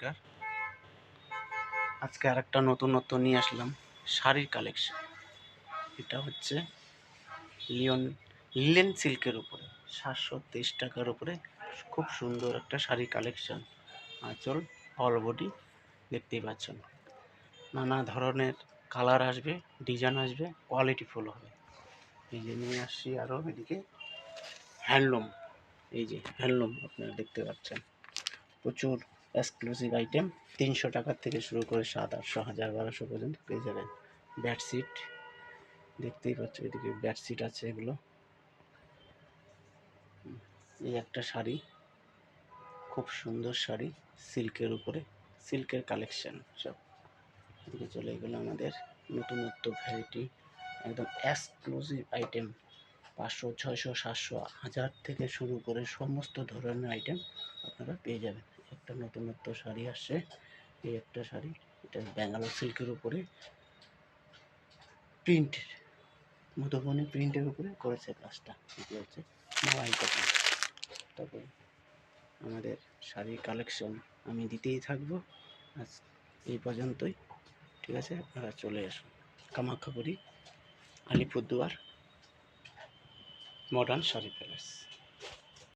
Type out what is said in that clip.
নমস্কার। আজকে আরেকটা নতুনত্ব নিয়ে আসলাম শাড়ির কালেকশন। এটা হচ্ছে লিলেন সিল্কের উপরে 723 টাকার উপরে খুব সুন্দর একটা শাড়ি কালেকশন। আঁচল অল বডি দেখতেই পাচ্ছেন, নানা ধরনের কালার আসবে, ডিজাইন আসবে, কোয়ালিটি ফুল হবে। এই যে নিয়ে আসছি আরও এদিকে হ্যান্ডলুম। এই যে হ্যান্ডলুম আপনারা দেখতে পাচ্ছেন, প্রচুর এক্সক্লুসিভ আইটেম। 300 টাকার থেকে শুরু করে 700, 800, 1000, 1200 পর্যন্ত পেয়ে যাবেন। বেডশিট দেখতেই পাচ্ছ, এদিকে বেডশিট আছে এগুলো। এই একটা শাড়ি, খুব সুন্দর শাড়ি, সিল্কের উপরে, সিল্কের কালেকশন সব। এদিকে চলে এগুলো আমাদের নতুনত্ব ভ্যারাইটি, একদম এক্সক্লুসিভ আইটেম। 500, 600, 700, 1000 থেকে শুরু করে সমস্ত ধরনের আইটেম আপনারা পেয়ে যাবেন। একটা নতুনত্ব শাড়ি আসছে, এই একটা শাড়ি, এটা ব্যাঙ্গালোর সিল্কের উপরে প্রিন্ট, মধুবনী প্রিন্টের উপরে করেছে কাজটা। এটি হচ্ছে মোবাইল কটন। তারপরে আমাদের শাড়ির কালেকশন আমি দিতেই থাকবো, আজ এই পর্যন্তই। ঠিক আছে, আপনারা চলে আসুন কামাখ্যাপুরী, আলিপুরদুয়ার মডার্ন শাড়ি প্যালেস।